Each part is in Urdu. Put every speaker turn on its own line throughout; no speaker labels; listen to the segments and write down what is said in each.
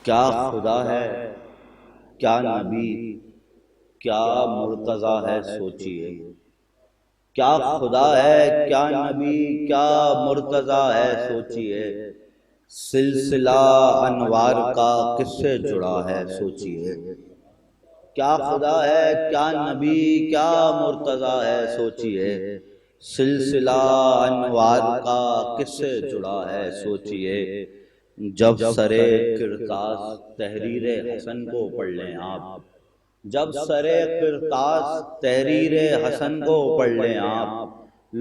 کیا خدا ہے، کیا نبی، کیا مرتضیٰ ہے سوچئے۔ کیا خدا ہے، کیا نبی، کیا مرتضیٰ ہے سوچئے۔ سلسلہ انوار کا کس سے جڑا ہے سوچئے۔ کیا خدا ہے، کیا نبی، کیا مرتضیٰ ہے سوچئے۔ سلسلہ انوار کا کس سے جڑا ہے سوچئے۔ جب سرے کرتاس تحریر حسن کو پڑھ لیں آپ، جب سرے کرتاس تحریر حسن کو پڑھ لیں آپ،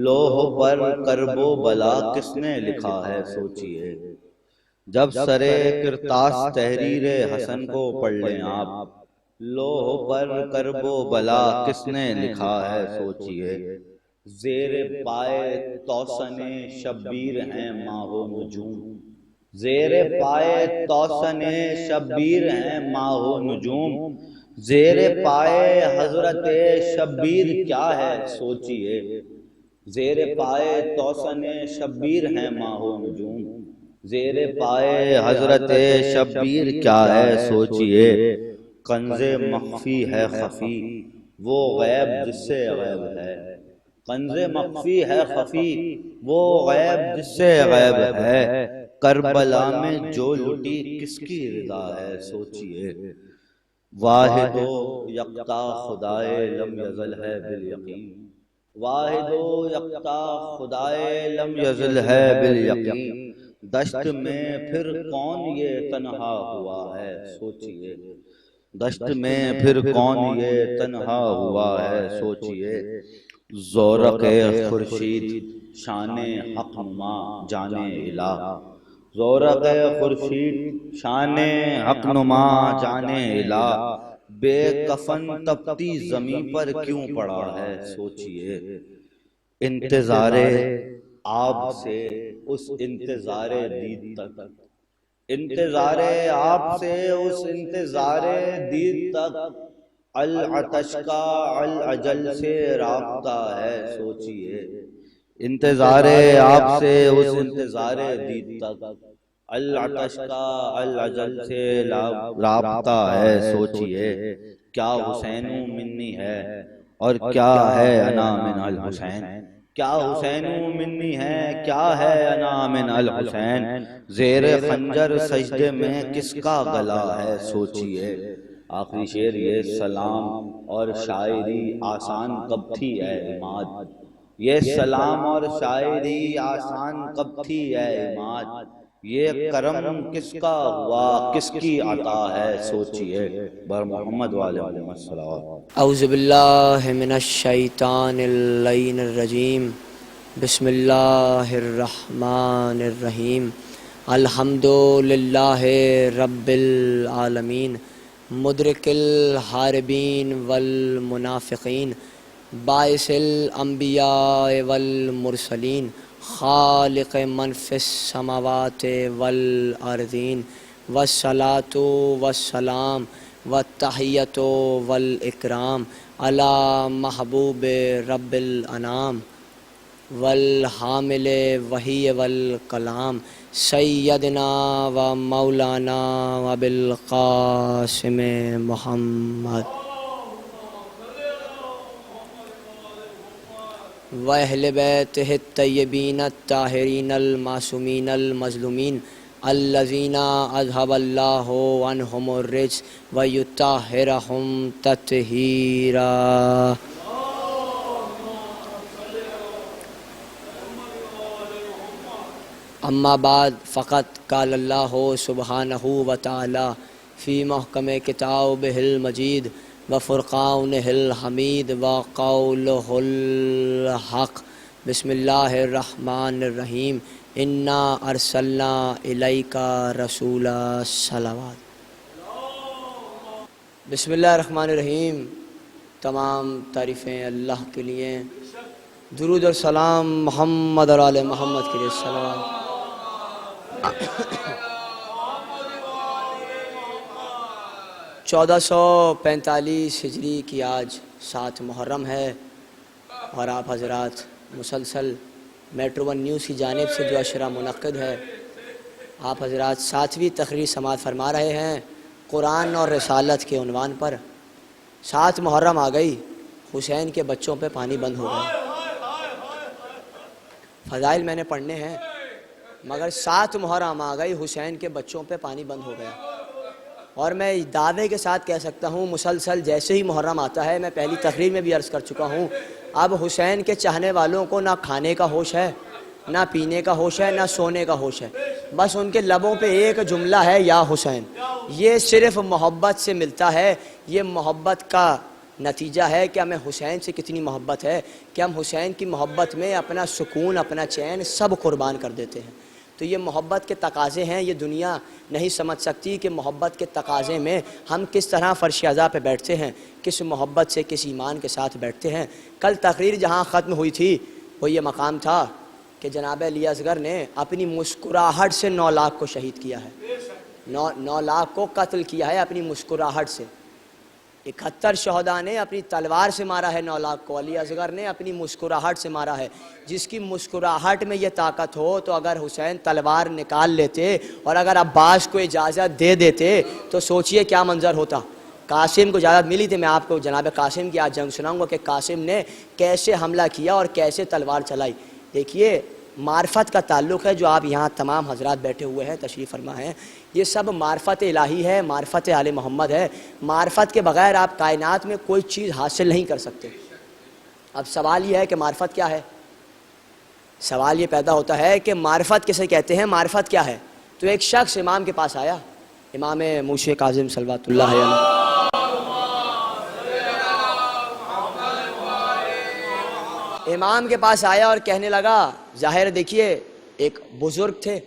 لوح پر کرب و بلا کس نے لکھا ہے سوچئے۔ جب سرے کرتاس تحریر حسن کو پڑھ لیں آپ، لوح پر کرب و بلا کس نے لکھا ہے سوچئے۔ زیر پائے توسن شبیر ہیں ماہ و نجوم، زیر پائے توسن شبیر ہیں ماہ و نجوم، زیر پائے حضرت شبیر کیا ہے سوچئے۔ زیر پائے توسن شبیر ہیں ماہ و نجوم، زیر پائے حضرت شبیر کیا ہے سوچئے۔ کنز مخفی ہے خفی وہ غیب جس سے غیب ہے، کنز مخفی ہے خفی وہ غیب جس سے غیب ہے۔ کربلا میں جو لٹی کس کی رضا ہے سوچئے۔ واحد و یکتا خدائے لم یزل ہے بالیقین، واحد و یکتا خدائے لم یزل ہے بالیقین۔ دشت میں پھر کون یہ تنہا ہوا ہے سوچئے، دشت میں پھر کون یہ تنہا ہوا ہے سوچئے۔ زورق خورشید شان حق نما جان الہ، زورق خورشید شان حق نما جان الہ۔ بے کفن تپتی زمین پر کیوں پڑا ہے سوچئے۔ انتظار آب سے اس انتظار دید تک، انتظار آپ سے اس انتظار دید تک، العطش کا العجل سے رابطہ ہے سوچئے۔ انتظار آپ سے اس انتظار دید تک، العطش کا العجل سے رابطہ ہے سوچئے۔ کیا حسین منی ہے اور کیا ہے انا من الحسین، کیا حسین منی ہے کیا ہے انا من الحسین۔ زیر خنجر سجدے میں کس کا گلا ہے سوچئے۔ آخری شعر یہ سلام اور شاعری آسان کب تھی اے عماد، یہ سلام اور شاعری آسان کب تھی اے عماد۔ یہ کرم کس کا ہوا کس کی عطا ہے سوچئے۔ بر محمد وعلیہ السلام۔
اعوذ باللہ من الشیطان اللعین الرجیم، بسم اللہ الرحمن الرحیم۔ الحمد للہ رب العالمین، مدرک الحاربین والمنافقین، باعث الانبیاء والمرسلین، خالق من فی السماوات والارضین، والصلاة والسلام والتحیۃ والاکرام علی محبوب رب الانام، والحامل وحی والکلام، سیدنا و مولانا و بالقاسم محمد و اہل بیتہ الطیبین الطاہرین المعصومین المظلومین، الذین اذھب اللہ عنہم الرجس ویطہرہم تطہیرا۔ اما بعد فقط قال اللہ سبحانہ وتعالی فی محکم کتابہ المجید وفرقانہ الحمید وقولہ الحق۔ بسم اللہ الرحمن الرحیم، انا ارسلنا الیک رسولا صلوات۔ بسم اللہ الرحمن الرحیم۔ تمام تعریفیں اللہ کے لیے، درود اور سلام محمد اور آل محمد کے لیے صلوات۔ 1445 ہجری کی آج 7 محرم ہے، اور آپ حضرات مسلسل میٹرو ون نیوز کی جانب سے جو اشرا منعقد ہے آپ حضرات 7ویں تقریر سماعت فرما رہے ہیں قرآن اور رسالت کے عنوان پر۔ 7 محرم آ گئی، حسین کے بچوں پہ پانی بند ہو گیا۔ فضائل میں نے پڑھنے ہیں، مگر 7 محرم آ گئی، حسین کے بچوں پہ پانی بند ہو گیا۔ اور میں دعوے کے ساتھ کہہ سکتا ہوں مسلسل جیسے ہی محرم آتا ہے، میں پہلی تقریر میں بھی عرض کر چکا ہوں، اب حسین کے چاہنے والوں کو نہ کھانے کا ہوش ہے، نہ پینے کا ہوش ہے، نہ سونے کا ہوش ہے، بس ان کے لبوں پہ ایک جملہ ہے، یا حسین۔ یہ صرف محبت سے ملتا ہے، یہ محبت کا نتیجہ ہے کہ ہمیں حسین سے کتنی محبت ہے کہ ہم حسین کی محبت میں اپنا سکون، اپنا چین سب قربان کر دیتے ہیں۔ تو یہ محبت کے تقاضے ہیں، یہ دنیا نہیں سمجھ سکتی کہ محبت کے تقاضے میں ہم کس طرح فرش عزا پہ بیٹھتے ہیں، کس محبت سے، کس ایمان کے ساتھ بیٹھتے ہیں۔ کل تقریر جہاں ختم ہوئی تھی وہ یہ مقام تھا کہ جناب علی اصغر نے اپنی مسکراہٹ سے 9 لاکھ کو شہید کیا ہے، 9 لاکھ کو قتل کیا ہے اپنی مسکراہٹ سے۔ 71 شہداء نے اپنی تلوار سے مارا ہے 9 لاکھ کو، علی اصغر نے اپنی مسکراہٹ سے مارا ہے۔ جس کی مسکراہٹ میں یہ طاقت ہو تو اگر حسین تلوار نکال لیتے اور اگر عباس کو اجازت دے دیتے تو سوچئے کیا منظر ہوتا۔ قاسم کو اجازت ملی تھی، میں آپ کو جناب قاسم کی آج جنگ سناؤں گا کہ قاسم نے کیسے حملہ کیا اور کیسے تلوار چلائی۔ دیکھیے معرفت کا تعلق ہے، جو آپ یہاں تمام حضرات بیٹھے ہوئے ہیں، تشریف فرما ہیں، یہ سب معرفت الہی ہے، معرفت آل محمد ہے۔ معرفت کے بغیر آپ کائنات میں کوئی چیز حاصل نہیں کر سکتے۔ اب سوال یہ ہے کہ معرفت کیا ہے؟ سوال یہ پیدا ہوتا ہے کہ معرفت کسے کہتے ہیں، معرفت کیا ہے؟ تو ایک شخص امام کے پاس آیا، امام موشی کاظم صلوات اللہ علیہ، امام کے پاس آیا اور کہنے لگا، ظاہر دیکھیے ایک بزرگ تھے،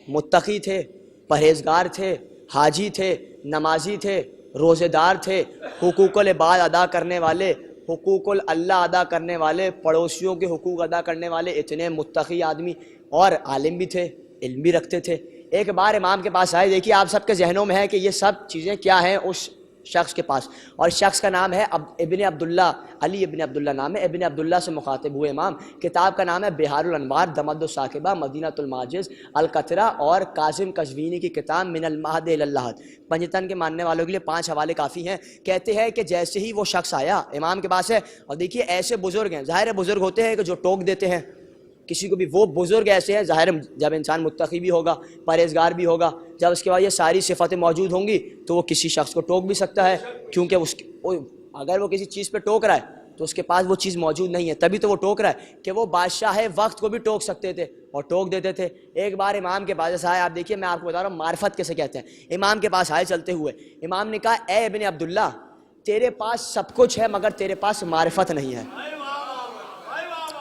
متقی تھے، پرہیزگار تھے، حاجی تھے، نمازی تھے، روزے دار تھے، حقوق العباد ادا کرنے والے، حقوق اللہ ادا کرنے والے، پڑوسیوں کے حقوق ادا کرنے والے، اتنے متقی آدمی، اور عالم بھی تھے، علم بھی رکھتے تھے۔ ایک بار امام کے پاس آئے، دیکھیے آپ سب کے ذہنوں میں ہے کہ یہ سب چیزیں کیا ہیں اس شخص کے پاس، اور شخص کا نام ہے ابن عبداللہ، علی ابن عبداللہ نام ہے، ابن عبداللہ سے مخاطب ہوئے امام۔ کتاب کا نام ہے بہار الانوار، دمد الثاقبہ، مدینۃ المعاجز، القطرہ، اور کاظم قزوینی کی کتاب من المہد الی اللحد۔ پنجتن کے ماننے والوں کے لیے 5 حوالے کافی ہیں۔ کہتے ہیں کہ جیسے ہی وہ شخص آیا امام کے پاس ہے، اور دیکھیے ایسے بزرگ ہیں، ظاہر بزرگ ہوتے ہیں کہ جو ٹوک دیتے ہیں کسی کو بھی، وہ بزرگ ایسے ہیں، ظاہر جب انسان متقی بھی ہوگا، پرہیزگار بھی ہوگا، جب اس کے بعد یہ ساری صفتیں موجود ہوں گی تو وہ کسی شخص کو ٹوک بھی سکتا ہے، کیونکہ اگر وہ کسی چیز پہ ٹوک رہا ہے تو اس کے پاس وہ چیز موجود نہیں ہے، تبھی تو وہ ٹوک رہا ہے، کہ وہ بادشاہ وقت کو بھی ٹوک سکتے تھے اور ٹوک دیتے تھے۔ ایک بار امام کے پاس آئے، آپ دیکھیے میں آپ کو بتا رہا ہوں معرفت کیسے کہتے ہیں۔ امام کے پاس آئے چلتے ہوئے، امام نے کہا اے ابن عبداللہ، تیرے پاس سب کچھ ہے مگر تیرے پاس معرفت نہیں ہے۔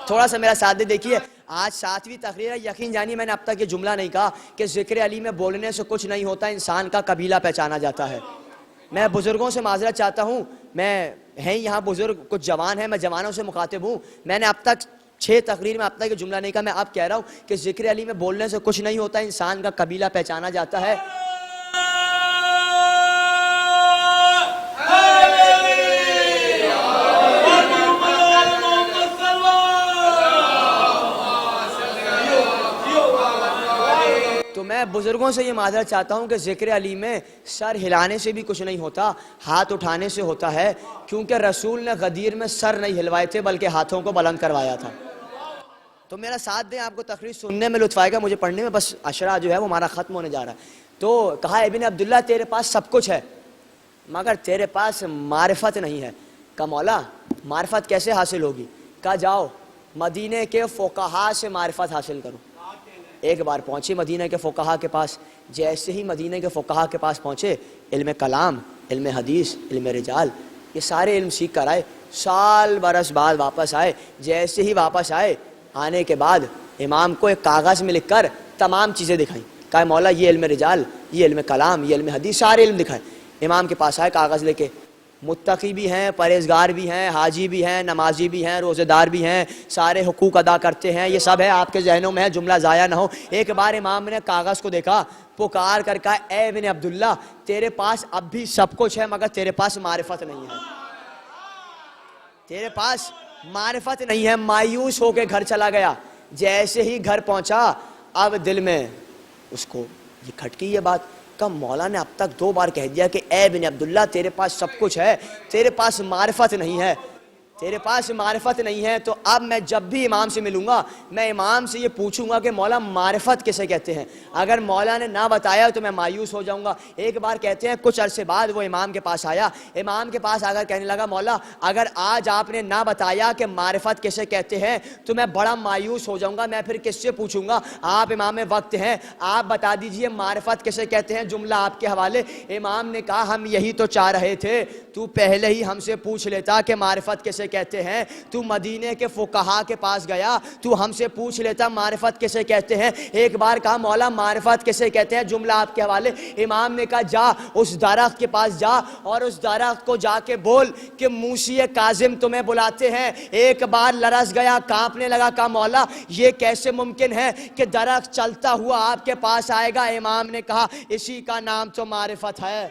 تھوڑا سا میرا ساتھ دے، دیکھیے آج 7ویں تقریر ہے، یقین جانیے میں نے اب تک یہ جملہ نہیں کہا کہ ذکر علی میں بولنے سے کچھ نہیں ہوتا، انسان کا قبیلہ پہچانا جاتا ہے۔ میں بزرگوں سے معذرت چاہتا ہوں، میں ہیں یہاں بزرگ، کچھ جوان ہیں، میں جوانوں سے مخاطب ہوں، میں نے اب تک 6 تقریر میں اب تک یہ جملہ نہیں کہا، میں اب کہہ رہا ہوں کہ ذکر علی میں بولنے سے کچھ نہیں ہوتا، انسان کا قبیلہ پہچانا جاتا ہے۔ تو میں بزرگوں سے یہ معذرت چاہتا ہوں کہ ذکر علی میں سر ہلانے سے بھی کچھ نہیں ہوتا، ہاتھ اٹھانے سے ہوتا ہے، کیونکہ رسول نے غدیر میں سر نہیں ہلوائے تھے بلکہ ہاتھوں کو بلند کروایا تھا۔ تو میرا ساتھ دیں، آپ کو تقریر سننے میں لطف آئے گا، مجھے پڑھنے میں بس اشرا جو ہے وہ ہمارا ختم ہونے جا رہا ہے۔ تو کہا ابن عبداللہ تیرے پاس سب کچھ ہے مگر تیرے پاس معرفت نہیں ہے۔ کہا مولا معرفت کیسے حاصل ہوگی؟ کہا جاؤ مدینے کے فقہا سے معرفت حاصل کرو۔ ایک بار پہنچے مدینہ کے فقہا کے پاس، جیسے ہی مدینہ کے فقہا کے پاس پہنچے، علم کلام، علم حدیث، علم رجال، یہ سارے علم سیکھ کر آئے۔ سال برس بعد واپس آئے، جیسے ہی واپس آئے، آنے کے بعد امام کو ایک کاغذ میں لکھ کر تمام چیزیں دکھائیں۔ کہا مولا یہ علم رجال، یہ علم کلام، یہ علم حدیث، سارے علم دکھائیں۔ امام کے پاس آئے کاغذ لے کے، متقی بھی ہیں، پرہیزگار بھی ہیں، حاجی بھی ہیں، نمازی بھی ہیں، روزے دار بھی ہیں، سارے حقوق ادا کرتے ہیں، یہ سب ہے آپ کے ذہنوں میں ہے، جملہ ضائع نہ ہو۔ ایک بار امام نے کاغذ کو دیکھا، پکار کر کہا اے ابن عبداللہ تیرے پاس اب بھی سب کچھ ہے مگر تیرے پاس معرفت نہیں ہے، تیرے پاس معرفت نہیں ہے۔ مایوس ہو کے گھر چلا گیا۔ جیسے ہی گھر پہنچا اب دل میں اس کو یہ کھٹکی یہ بات کا مولا نے اب تک 2 بار کہہ دیا کہ اے ابن عبداللہ تیرے پاس سب کچھ ہے، تیرے پاس معرفت نہیں ہے، تیرے پاس معرفت نہیں ہے۔ تو اب میں جب بھی امام سے ملوں گا میں امام سے یہ پوچھوں گا کہ مولا معرفت کسے کہتے ہیں؟ اگر مولا نے نہ بتایا تو میں مایوس ہو جاؤں گا۔ ایک بار کہتے ہیں کچھ عرصے بعد وہ امام کے پاس آیا، امام کے پاس آ کر کہنے لگا مولا اگر آج آپ نے نہ بتایا کہ معرفت کسے کہتے ہیں تو میں بڑا مایوس ہو جاؤں گا، میں پھر کس سے پوچھوں گا؟ آپ امام وقت ہیں، آپ بتا دیجئے معرفت کسے کہتے ہیں، جملہ آپ کے حوالے۔ امام نے کہا ہم یہی تو چاہ رہے تھے، تو پہلے ہی ہم سے پوچھ لیتا کہ معرفت کسے کہتے ہیں، تو مدینے کے فقہا کے پاس گیا، تو ہم سے پوچھ لیتا معرفت کسے کہتے ہیں۔ ایک بار کہا مولا معرفت کسے کہتے ہیں، جملہ آپ کے حوالے۔ امام نے کہا جا اس درخت کے پاس جا اور اس درخت کو جا کے بول کہ موسی کاظم تمہیں بلاتے ہیں۔ ایک بار لرز گیا، کانپنے لگا، کہا مولا یہ کیسے ممکن ہے کہ درخت چلتا ہوا آپ کے پاس آئے گا؟ امام نے کہا اسی کا نام تو معرفت ہے۔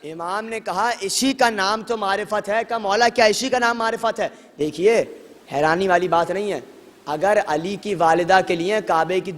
امام نے کہا اسی کا نام تو معرفت ہے۔ کہا مولا کیا اسی کا نام معرفت ہے؟ دیکھیے حیرانی والی بات نہیں ہے، اگر علی کی والدہ کے لیے کعبے کی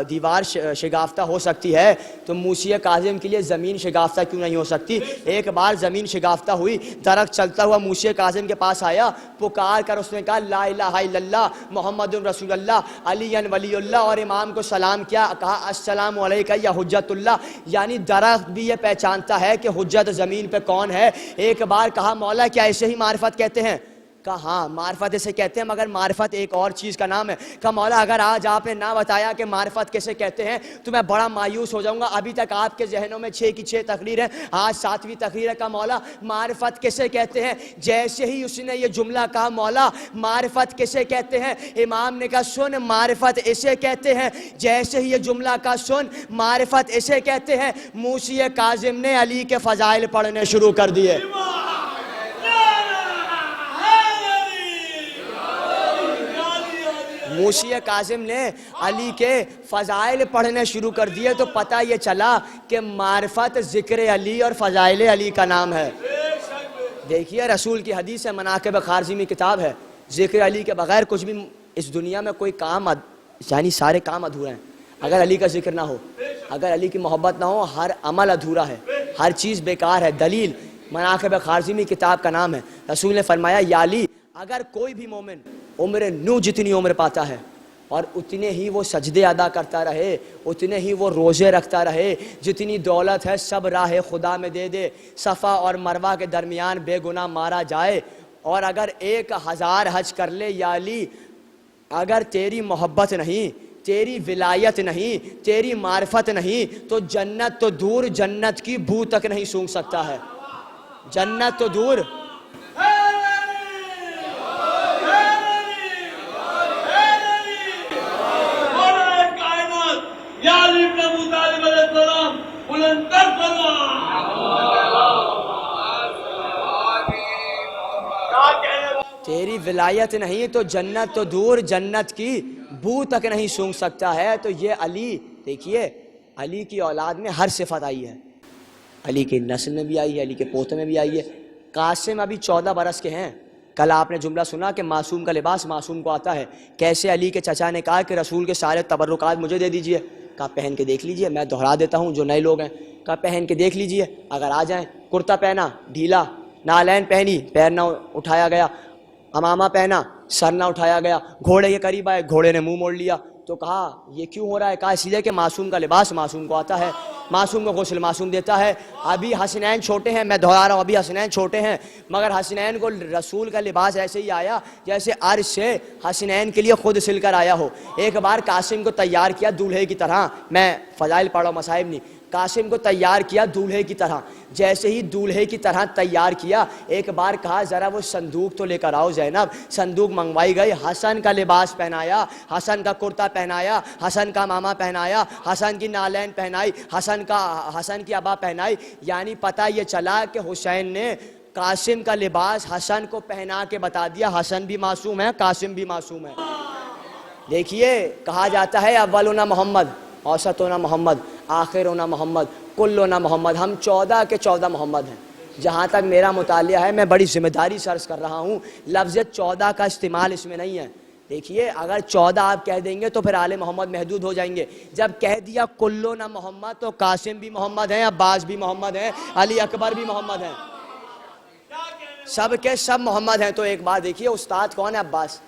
دیوار شگافتہ ہو سکتی ہے تو موسی کاظم کے لیے زمین شگافتہ کیوں نہیں ہو سکتی؟ ایک بار زمین شگافتہ ہوئی، درخت چلتا ہوا موسی کاظم کے پاس آیا، پکار کر اس نے کہا لا الہ الا اللہ محمد رسول اللہ علی ولی اللہ، اور امام کو سلام کیا، کہا السلام علیکہ یا حجت اللہ، یعنی درخت بھی یہ پہچانتا ہے کہ حجت زمین پہ کون ہے۔ ایک بار کہا مولا کیا ایسے ہی معرفت کہتے ہیں؟ کہا ہاں معرفت اسے کہتے ہیں، مگر معرفت ایک اور چیز کا نام ہے۔ کہا مولا اگر آج آپ نے نہ بتایا کہ معرفت کیسے کہتے ہیں تو میں بڑا مایوس ہو جاؤں گا، ابھی تک آپ کے ذہنوں میں 6 کی 6 تقریر ہے، آج 7ویں تقریر ہے۔ کہا مولا معرفت کیسے کہتے ہیں؟ جیسے ہی اس نے یہ جملہ کہا مولا معرفت کیسے کہتے ہیں، امام نے کہا سن معرفت اسے کہتے ہیں۔ جیسے ہی یہ جملہ کہا سن معرفت اسے کہتے ہیں، موسی کاظم نے علی کے فضائل پڑھنے شروع کر دیے۔ موسی کاظم نے علی کے فضائل پڑھنے شروع کر دیے تو پتہ یہ چلا کہ معرفت ذکر علی اور فضائل علی کا نام ہے۔ دیکھیے رسول کی حدیث ہے، مناقب خارزمی کتاب ہے، ذکر علی کے بغیر کچھ بھی اس دنیا میں کوئی کام یعنی سارے کام ادھورے ہیں۔ اگر علی کا ذکر نہ ہو، اگر علی کی محبت نہ ہو، ہر عمل ادھورا ہے، ہر چیز بیکار ہے۔ دلیل مناقب خارزمی کتاب کا نام ہے۔ رسول نے فرمایا یا علی اگر کوئی بھی مومن عمر نو جتنی عمر پاتا ہے اور اتنے ہی وہ سجدے ادا کرتا رہے، اتنے ہی وہ روزے رکھتا رہے، جتنی دولت ہے سب راہ خدا میں دے دے، صفا اور مروہ کے درمیان بے گناہ مارا جائے، اور اگر 1000 حج کر لے، یا علی اگر تیری محبت نہیں، تیری ولایت نہیں، تیری معرفت نہیں تو جنت تو دور، جنت کی بو تک نہیں سونگھ سکتا ہے۔ جنت تو دور، تیری ولایت نہیں تو جنت تو دور، جنت کی بو تک نہیں سونگھ سکتا ہے۔ تو یہ علی، دیکھیے علی کی اولاد میں ہر صفت آئی ہے، علی کی نسل میں بھی آئی ہے، علی کے پوتے میں بھی آئی ہے۔ قاسم ابھی 14 برس کے ہیں، کل آپ نے جملہ سنا کہ معصوم کا لباس معصوم کو آتا ہے۔ کیسے علی کے چچا نے کہا کہ رسول کے سارے تبرکات مجھے دے دیجئے، کہا پہن کے دیکھ لیجئے، میں دہرا دیتا ہوں جو نئے لوگ ہیں، کہا پہن کے دیکھ لیجئے اگر آ جائیں۔ کرتا پہنا ڈھیلا، نالین پہنی پیر نہ اٹھایا گیا، امامہ پہنا سر نہ اٹھایا گیا، گھوڑے کے قریب آئے گھوڑے نے منہ موڑ لیا۔ تو کہا یہ کیوں ہو رہا ہے؟ کہا اس لیے کہ معصوم کا لباس معصوم کو آتا ہے، معصوم کو غسل معصوم دیتا ہے۔ ابھی حسنین چھوٹے ہیں، میں دہرا رہا ہوں، ابھی حسنین چھوٹے ہیں، مگر حسنین کو رسول کا لباس ایسے ہی آیا جیسے عرش سے حسنین کے لیے خود سل کر آیا ہو۔ ایک بار قاسم کو تیار کیا دولہے کی طرح، میں فضائل پڑھا ہوں مصائب نہیں، قاسم کو تیار کیا دولہے کی طرح۔ جیسے ہی دولہے کی طرح تیار کیا، ایک بار کہا ذرا وہ صندوق تو لے کر آؤ زینب۔ صندوق منگوائی گئی، حسن کا لباس پہنایا، حسن کا کرتا پہنایا، حسن کا ماما پہنایا، حسن کی نالین پہنائی، حسن کی ابا پہنائی۔ یعنی پتہ یہ چلا کہ حسین نے قاسم کا لباس حسن کو پہنا کے بتا دیا حسن بھی معصوم ہے، قاسم بھی معصوم ہے۔ دیکھیے کہا جاتا ہے اولنا محمد، اوسطنا محمد، آخرنا محمد، کلنا محمد، ہم 14 کے 14 محمد ہیں۔ جہاں تک میرا مطالعہ ہے، میں بڑی ذمہ داری سے عرض کر رہا ہوں، لفظ 14 کا استعمال اس میں نہیں ہے۔ دیکھیے اگر 14 آپ کہہ دیں گے تو پھر آل محمد محدود ہو جائیں گے۔ جب کہہ دیا کلنا محمد تو قاسم بھی محمد ہیں، عباس بھی محمد ہیں، علی اکبر بھی محمد ہیں، سب کے سب محمد ہیں۔ تو ایک بات دیکھیے، استاد کون ہے؟ عباس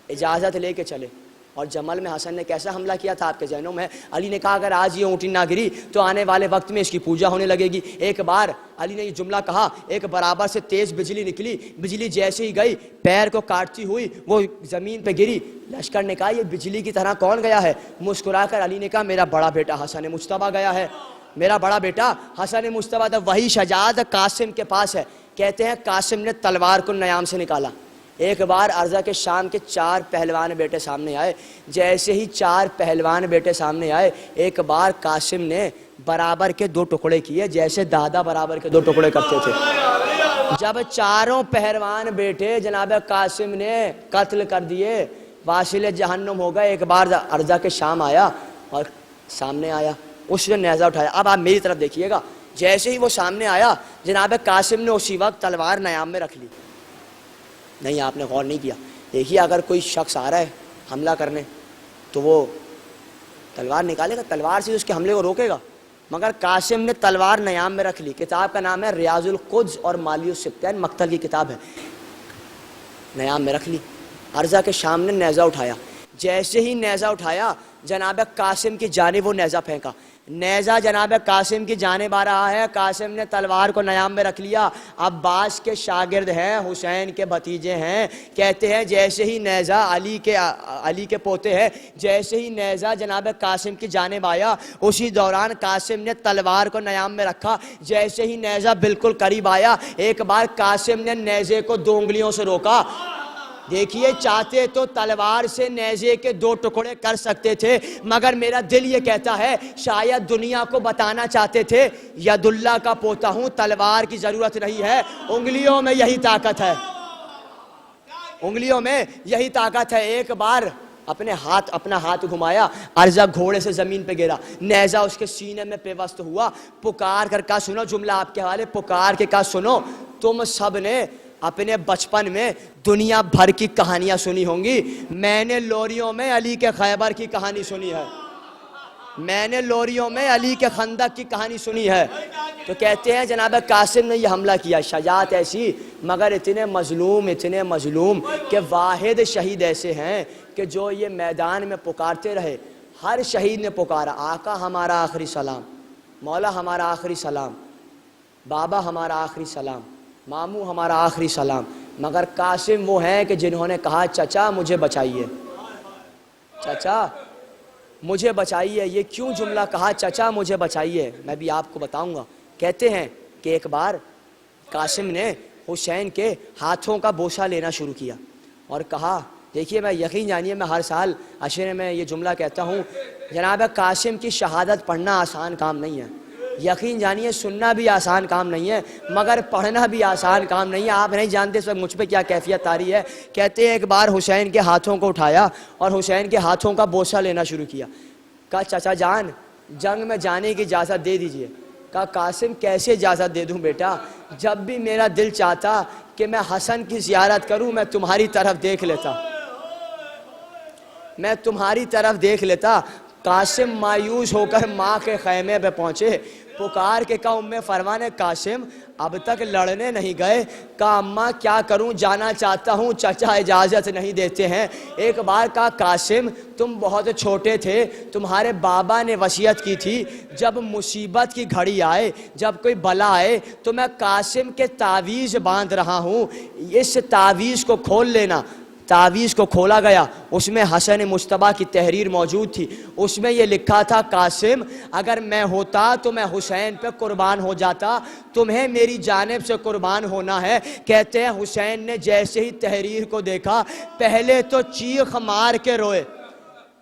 اجازت لے کے چلے، اور جمل میں حسن نے کیسا حملہ کیا تھا آپ کے ذہنوں میں؟ علی نے کہا اگر آج یہ اونٹی نہ گری تو آنے والے وقت میں اس کی پوجا ہونے لگے گی۔ ایک بار علی نے یہ جملہ کہا، ایک برابر سے تیز بجلی نکلی، بجلی جیسے ہی گئی پیر کو کاٹتی ہوئی وہ زمین پہ گری۔ لشکر نے کہا یہ بجلی کی طرح کون گیا ہے؟ مسکرا کر علی نے کہا میرا بڑا بیٹا حسن مجتبیٰ گیا ہے، میرا بڑا بیٹا حسن مجتبیٰ تھا۔ وہی شجاعت قاسم کے پاس ہے۔ کہتے ہیں قاسم نے تلوار کو نیام سے نکالا۔ ایک بار ارضا کے شام کے 4 پہلوان بیٹے سامنے آئے، جیسے ہی 4 پہلوان بیٹے سامنے آئے، ایک بار قاسم نے برابر کے 2 ٹکڑے کیے، جیسے دادا برابر کے 2 ٹکڑے کرتے تھے۔ جب چاروں پہلوان بیٹے جناب قاسم نے قتل کر دیے، واصل جہنم ہو گئے۔ ایک بار ارضا کے شام آیا اور سامنے آیا، اس نے نیزہ اٹھایا۔ اب آپ میری طرف دیکھیے گا، جیسے ہی وہ سامنے آیا جناب قاسم نے اسی وقت تلوار نیام میں رکھ لی۔ نہیں، آپ نے غور نہیں کیا۔ دیکھیے اگر کوئی شخص آ رہا ہے حملہ کرنے تو وہ تلوار نکالے گا، تلوار سے اس کے حملے کو روکے گا، مگر قاسم نے تلوار نیام میں رکھ لی۔ کتاب کا نام ہے ریاض القدس اور مالی السبتین، مقتل کی کتاب ہے۔ نیام میں رکھ لی، ارضا کے شام نے نیزہ اٹھایا۔ جیسے ہی نیزہ اٹھایا جناب قاسم کی جانب وہ نیزہ پھینکا، نیزہ جناب قاسم کی جانب آ رہا ہے، قاسم نے تلوار کو نیام میں رکھ لیا۔ عباس کے شاگرد ہیں، حسین کے بھتیجے ہیں، کہتے ہیں جیسے ہی نیزہ علی کے پوتے ہیں، جیسے ہی نیزہ جناب قاسم کی جانب آیا، اسی دوران قاسم نے تلوار کو نیام میں رکھا۔ جیسے ہی نیزہ بالکل قریب آیا، ایک بار قاسم نے نیزے کو 2 انگلیوں سے روکا۔ دیکھیے چاہتے تو تلوار سے نیزے کے 2 ٹکڑے کر سکتے تھے، مگر میرا دل یہ کہتا ہے شاید دنیا کو بتانا چاہتے تھے ید اللہ کا پوتا ہوں، تلوار کی ضرورت نہیں ہے، انگلیوں میں یہی طاقت ہے، انگلیوں میں یہی طاقت ہے۔ ایک بار اپنا ہاتھ گھمایا، ارضا گھوڑے سے زمین پہ گرا، نیزہ اس کے سینے میں پیوست ہوا۔ پکار کر کہا، سنو جملہ آپ کے حوالے، پکار کے کہا سنو، تم سب نے اپنے بچپن میں دنیا بھر کی کہانیاں سنی ہوں گی، میں نے لوریوں میں علی کے خیبر کی کہانی سنی ہے، میں نے لوریوں میں علی کے خندق کی کہانی سنی ہے۔ تو کہتے ہیں جناب قاسم نے یہ حملہ کیا، شجاعت ایسی، مگر اتنے مظلوم کہ واحد شہید ایسے ہیں کہ جو یہ میدان میں پکارتے رہے۔ ہر شہید نے پکارا، آقا ہمارا آخری سلام، مولا ہمارا آخری سلام، بابا ہمارا آخری سلام، ماموں ہمارا آخری سلام، مگر قاسم وہ ہیں کہ جنہوں نے کہا چچا مجھے بچائیے، چچا مجھے بچائیے۔ یہ کیوں جملہ کہا چچا مجھے بچائیے، میں بھی آپ کو بتاؤں گا۔ کہتے ہیں کہ ایک بار قاسم نے حسین کے ہاتھوں کا بوسہ لینا شروع کیا اور کہا، دیکھیے میں یقین جانیے میں ہر سال عشرے میں یہ جملہ کہتا ہوں، جناب قاسم کی شہادت پڑھنا آسان کام نہیں ہے، یقین جانیے سننا بھی آسان کام نہیں ہے، مگر پڑھنا بھی آسان کام نہیں ہے۔ آپ نہیں جانتے اس وقت مجھ پہ کیا کیفیت طاری ہے۔ کہتے ہیں ایک بار حسین کے ہاتھوں کو اٹھایا اور حسین کے ہاتھوں کا بوسہ لینا شروع کیا۔ کہا چچا جان جنگ میں جانے کی اجازت دے دیجئے۔ کہا قاسم کیسے اجازت دے دوں بیٹا، جب بھی میرا دل چاہتا کہ میں حسن کی زیارت کروں میں تمہاری طرف دیکھ لیتا، میں تمہاری طرف دیکھ لیتا۔ قاسم مایوس ہو کر ماں کے خیمے پہ پہنچے، پکار کے کہا ام فرمان قاسم اب تک لڑنے نہیں گئے۔ کہا اماں کیا کروں، جانا چاہتا ہوں، چچا اجازت نہیں دیتے ہیں۔ ایک بار کہا قاسم تم بہت چھوٹے تھے، تمہارے بابا نے وصیت کی تھی جب مصیبت کی گھڑی آئے، جب کوئی بلا آئے تو میں قاسم کے تعویذ باندھ رہا ہوں، اس تعویذ کو کھول لینا۔ تعویذ کو کھولا گیا، اس میں حسن مجتبیٰ کی تحریر موجود تھی، اس میں یہ لکھا تھا قاسم اگر میں ہوتا تو میں حسین پہ قربان ہو جاتا، تمہیں میری جانب سے قربان ہونا ہے۔ کہتے ہیں حسین نے جیسے ہی تحریر کو دیکھا پہلے تو چیخ مار کے روئے،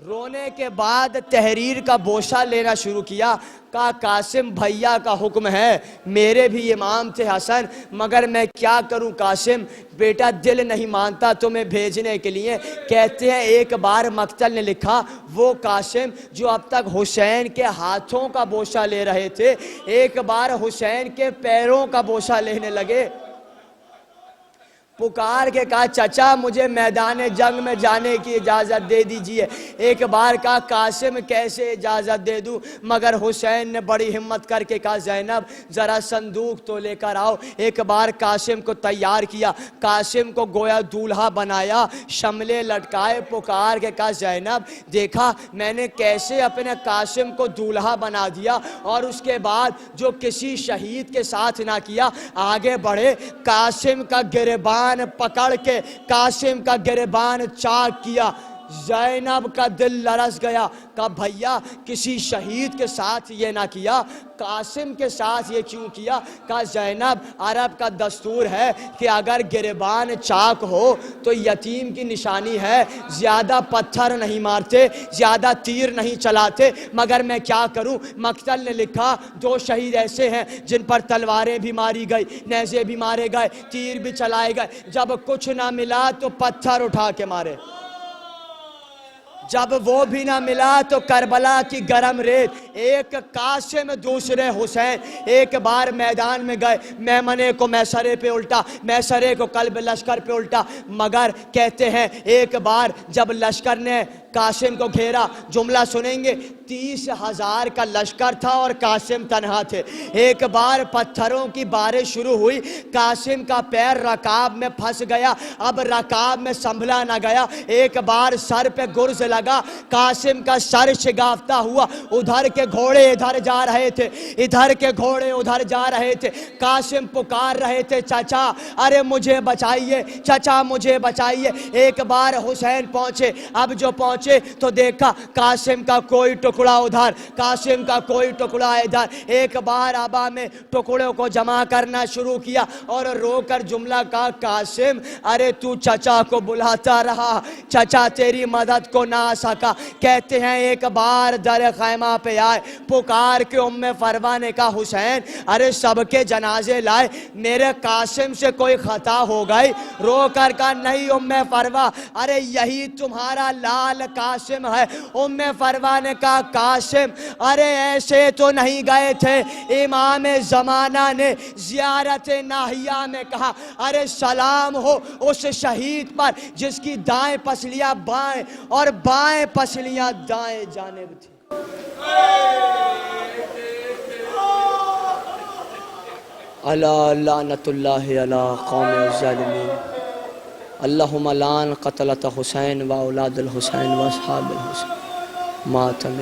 رونے کے بعد تحریر کا بوسہ لینا شروع کیا. کہا قاسم بھیا کا حکم ہے, میرے بھی امام تھے حسن, مگر میں کیا کروں قاسم, بیٹا دل نہیں مانتا تمہیں بھیجنے کے لیے. کہتے ہیں ایک بار مقتل نے لکھا, وہ قاسم جو اب تک حسین کے ہاتھوں کا بوسہ لے رہے تھے, ایک بار حسین کے پیروں کا بوسہ لینے لگے. پکار کے کہا چچا مجھے میدان جنگ میں جانے کی اجازت دے دیجئے. ایک بار کہا قاسم کیسے اجازت دے دوں, مگر حسین نے بڑی ہمت کر کے کہا زینب ذرا صندوق تو لے کر آؤ. ایک بار قاسم کو تیار کیا, قاسم کو گویا دولہا بنایا, شملے لٹکائے. پکار کے کہا زینب دیکھا میں نے کیسے اپنے قاسم کو دولہا بنا دیا, اور اس کے بعد جو کسی شہید کے ساتھ نہ کیا. آگے بڑھے, قاسم کا گریبان پکڑ کے قاسم کا گریبان چاک کیا. زینب کا دل لرز گیا. کہا بھیا کسی شہید کے ساتھ یہ نہ کیا, قاسم کے ساتھ یہ کیوں کیا؟ کہا زینب عرب کا دستور ہے کہ اگر گریبان چاک ہو تو یتیم کی نشانی ہے, زیادہ پتھر نہیں مارتے, زیادہ تیر نہیں چلاتے. مگر میں کیا کروں, مقتل نے لکھا 2 شہید ایسے ہیں جن پر تلواریں بھی ماری گئی, نیزے بھی مارے گئے, تیر بھی چلائے گئے. جب کچھ نہ ملا تو پتھر اٹھا کے مارے, جب وہ بھی نہ ملا تو کربلا کی گرم ریت. ایک قاسم دوسرے حسین. ایک بار میدان میں گئے, میمنے کو میسرے پہ الٹا, میسرے کو قلب لشکر پہ الٹا. مگر کہتے ہیں ایک بار جب لشکر نے قاسم کو گھیرا, جملہ سنیں گے, 30,000 کا لشکر تھا اور قاسم تنہا تھے. ایک بار پتھروں کی بارش شروع ہوئی, قاسم کا پیر رکاب میں پھنس گیا, اب رکاب میں سنبھلا نہ گیا. ایک بار سر پہ گرز لگا, قاسم کا سر شگافتہ ہوا. ادھر کے گھوڑے ادھر جا رہے تھے, ادھر کے گھوڑے ادھر جا رہے تھے. قاسم پکار رہے تھے چچا ارے مجھے بچائیے, چچا مجھے بچائیے. ایک بار حسین پہنچے, اب جو پہنچے تو دیکھا قاسم کا کوئی ٹکڑا ادھر, قاسم کا کوئی ٹکڑا ادھر. ایک بار آبا میں ٹکڑوں کو جمع کرنا شروع کیا اور رو کر جملہ کہا قاسم ارے تو چچا کو بلاتا رہا, چچا تیری مدد کو نہ آ سکا. کہتے ہیں ایک بار در خیمہ پہ آئے, پکار کے ام فروہ نے کہا حسین ارے سب کے جنازے لائے, میرے قاسم سے کوئی خطا ہو گئی؟ رو کر کہا نہیں ام فروہ, ارے یہی تمہارا لال قاسم ہے. ام فروہ نے کہا قاسم ارے ایسے تو نہیں گئے تھے. امام زمانہ نے زیارت ناہیہ میں کہا ارے سلام ہو اس شہید پر جس کی دائیں پسلیاں بائیں اور بائیں پسلیاں دائیں جانب تھی. اللہ لعنت اللہ علی قوم الظالمین. اللہم لعن قتلۃ حسین و اولاد الحسین و اصحاب الحسین ماتم